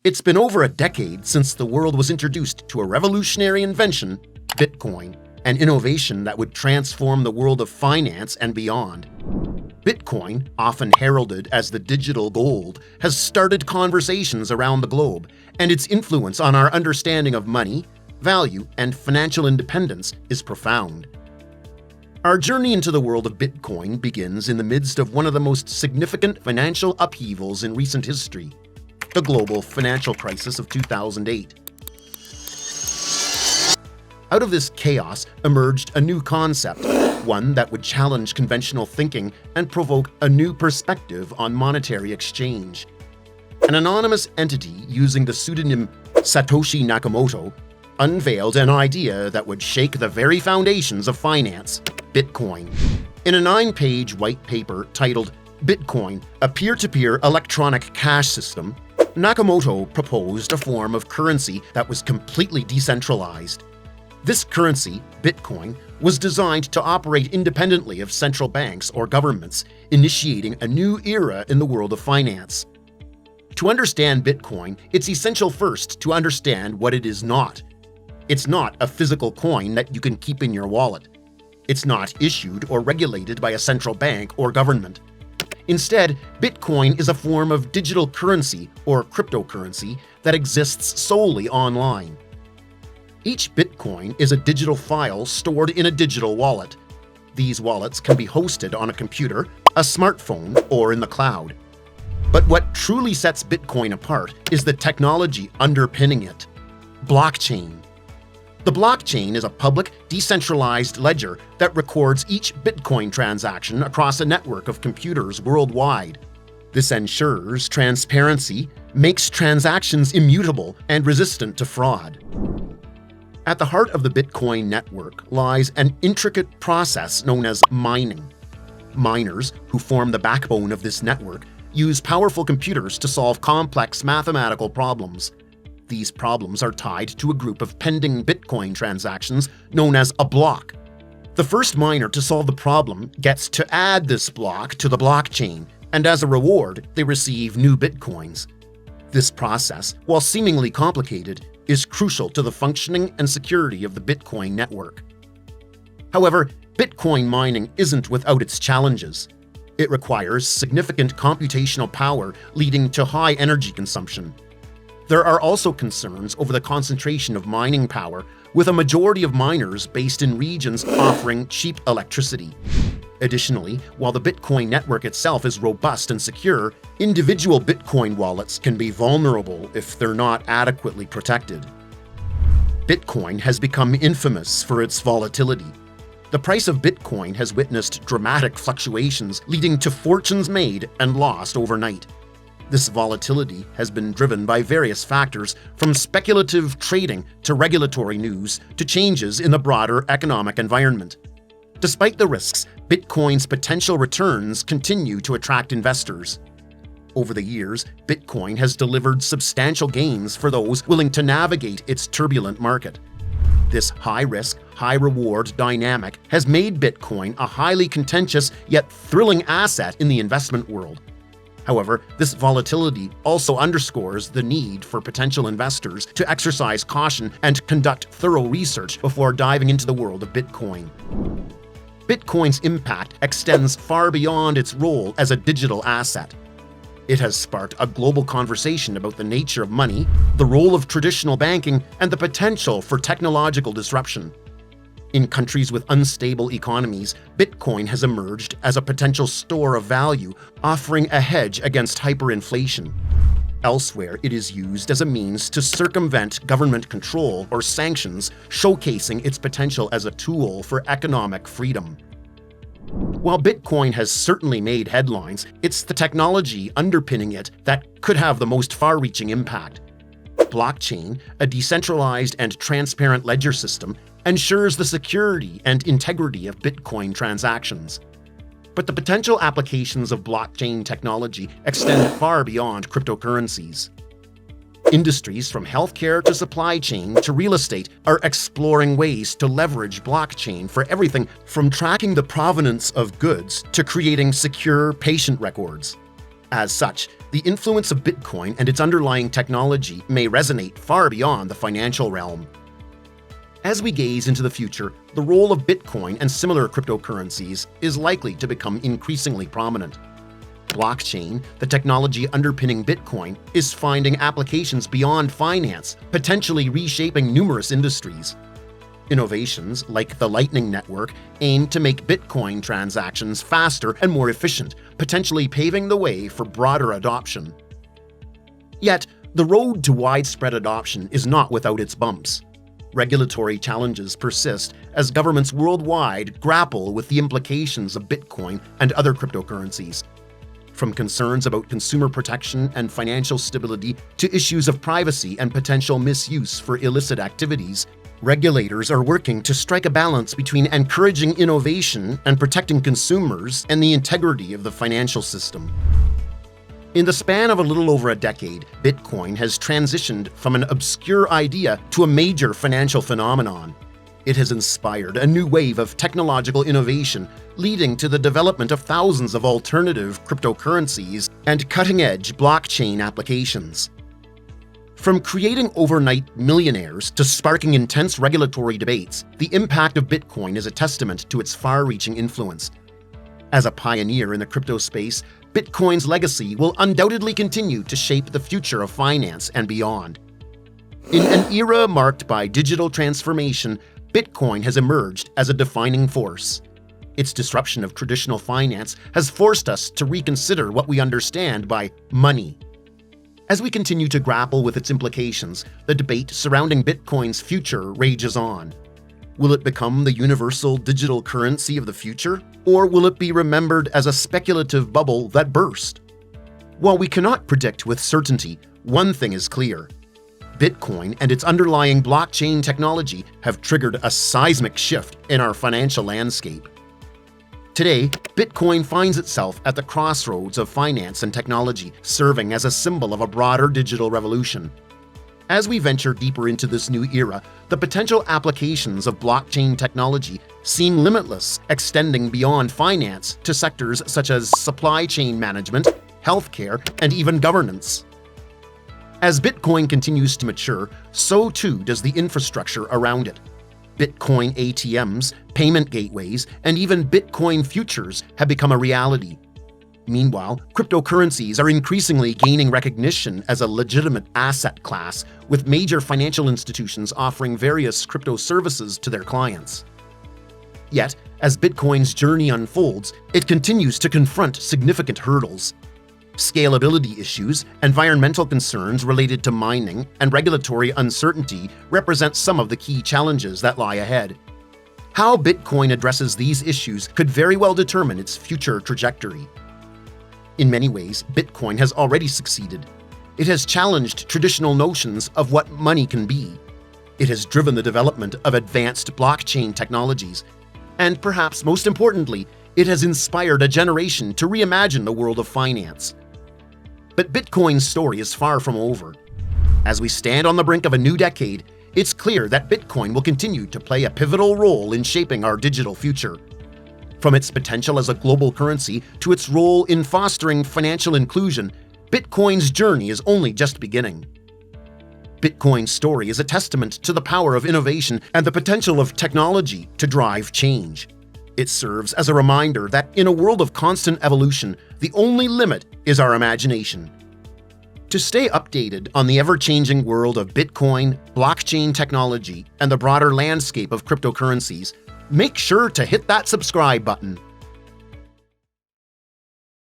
It's been over a decade since the world was introduced to a revolutionary invention, Bitcoin, an innovation that would transform the world of finance and beyond. Bitcoin, often heralded as the digital gold, has started conversations around the globe, and its influence on our understanding of money, value, and financial independence is profound. Our journey into the world of Bitcoin begins in the midst of one of the most significant financial upheavals in recent history, the global financial crisis of 2008. Out of this chaos emerged a new concept, one that would challenge conventional thinking and provoke a new perspective on monetary exchange. An anonymous entity using the pseudonym Satoshi Nakamoto unveiled an idea that would shake the very foundations of finance, Bitcoin. In a 9-page white paper titled Bitcoin, a peer-to-peer electronic cash system, Nakamoto proposed a form of currency that was completely decentralized. This currency, Bitcoin, was designed to operate independently of central banks or governments, initiating a new era in the world of finance. To understand Bitcoin, it's essential first to understand what it is not. It's not a physical coin that you can keep in your wallet. It's not issued or regulated by a central bank or government. Instead, Bitcoin is a form of digital currency or cryptocurrency that exists solely online. Each Bitcoin is a digital file stored in a digital wallet. These wallets can be hosted on a computer, a smartphone, or in the cloud. But what truly sets Bitcoin apart is the technology underpinning it: blockchain. The blockchain is a public, decentralized ledger that records each Bitcoin transaction across a network of computers worldwide. This ensures transparency, makes transactions immutable, and resistant to fraud. At the heart of the Bitcoin network lies an intricate process known as mining. Miners, who form the backbone of this network, use powerful computers to solve complex mathematical problems. These problems are tied to a group of pending Bitcoin transactions known as a block. The first miner to solve the problem gets to add this block to the blockchain, and as a reward, they receive new Bitcoins. This process, while seemingly complicated, is crucial to the functioning and security of the Bitcoin network. However, Bitcoin mining isn't without its challenges. It requires significant computational power, leading to high energy consumption. There are also concerns over the concentration of mining power, with a majority of miners based in regions offering cheap electricity. Additionally, while the Bitcoin network itself is robust and secure, individual Bitcoin wallets can be vulnerable if they're not adequately protected. Bitcoin has become infamous for its volatility. The price of Bitcoin has witnessed dramatic fluctuations, leading to fortunes made and lost overnight. This volatility has been driven by various factors, from speculative trading to regulatory news to changes in the broader economic environment. Despite the risks, Bitcoin's potential returns continue to attract investors. Over the years, Bitcoin has delivered substantial gains for those willing to navigate its turbulent market. This high-risk, high-reward dynamic has made Bitcoin a highly contentious yet thrilling asset in the investment world. However, this volatility also underscores the need for potential investors to exercise caution and conduct thorough research before diving into the world of Bitcoin. Bitcoin's impact extends far beyond its role as a digital asset. It has sparked a global conversation about the nature of money, the role of traditional banking, and the potential for technological disruption. In countries with unstable economies, Bitcoin has emerged as a potential store of value, offering a hedge against hyperinflation. Elsewhere, it is used as a means to circumvent government control or sanctions, showcasing its potential as a tool for economic freedom. While Bitcoin has certainly made headlines, it's the technology underpinning it that could have the most far-reaching impact. Blockchain, a decentralized and transparent ledger system, ensures the security and integrity of Bitcoin transactions. But the potential applications of blockchain technology extend far beyond cryptocurrencies. Industries from healthcare to supply chain to real estate are exploring ways to leverage blockchain for everything from tracking the provenance of goods to creating secure patient records. As such, the influence of Bitcoin and its underlying technology may resonate far beyond the financial realm. As we gaze into the future, the role of Bitcoin and similar cryptocurrencies is likely to become increasingly prominent. Blockchain, the technology underpinning Bitcoin, is finding applications beyond finance, potentially reshaping numerous industries. Innovations like the Lightning Network aim to make Bitcoin transactions faster and more efficient, potentially paving the way for broader adoption. Yet, the road to widespread adoption is not without its bumps. Regulatory challenges persist as governments worldwide grapple with the implications of Bitcoin and other cryptocurrencies. From concerns about consumer protection and financial stability to issues of privacy and potential misuse for illicit activities, regulators are working to strike a balance between encouraging innovation and protecting consumers and the integrity of the financial system. In the span of a little over a decade, Bitcoin has transitioned from an obscure idea to a major financial phenomenon. It has inspired a new wave of technological innovation, leading to the development of thousands of alternative cryptocurrencies and cutting-edge blockchain applications. From creating overnight millionaires to sparking intense regulatory debates, the impact of Bitcoin is a testament to its far-reaching influence. As a pioneer in the crypto space, Bitcoin's legacy will undoubtedly continue to shape the future of finance and beyond. In an era marked by digital transformation, Bitcoin has emerged as a defining force. Its disruption of traditional finance has forced us to reconsider what we understand by money. As we continue to grapple with its implications, the debate surrounding Bitcoin's future rages on. Will it become the universal digital currency of the future, or will it be remembered as a speculative bubble that burst? While we cannot predict with certainty, one thing is clear. Bitcoin and its underlying blockchain technology have triggered a seismic shift in our financial landscape. Today, Bitcoin finds itself at the crossroads of finance and technology, serving as a symbol of a broader digital revolution. As we venture deeper into this new era, the potential applications of blockchain technology seem limitless, extending beyond finance to sectors such as supply chain management, healthcare, and even governance. As Bitcoin continues to mature, so too does the infrastructure around it. Bitcoin ATMs, payment gateways, and even Bitcoin futures have become a reality. Meanwhile, cryptocurrencies are increasingly gaining recognition as a legitimate asset class, with major financial institutions offering various crypto services to their clients. Yet, as Bitcoin's journey unfolds, it continues to confront significant hurdles. Scalability issues, environmental concerns related to mining, and regulatory uncertainty represent some of the key challenges that lie ahead. How Bitcoin addresses these issues could very well determine its future trajectory. In many ways, Bitcoin has already succeeded. It has challenged traditional notions of what money can be. It has driven the development of advanced blockchain technologies. And perhaps most importantly, it has inspired a generation to reimagine the world of finance. But Bitcoin's story is far from over. As we stand on the brink of a new decade, it's clear that Bitcoin will continue to play a pivotal role in shaping our digital future. From its potential as a global currency to its role in fostering financial inclusion, Bitcoin's journey is only just beginning. Bitcoin's story is a testament to the power of innovation and the potential of technology to drive change. It serves as a reminder that in a world of constant evolution, the only limit is our imagination. To stay updated on the ever-changing world of Bitcoin, blockchain technology, and the broader landscape of cryptocurrencies, make sure to hit that subscribe button.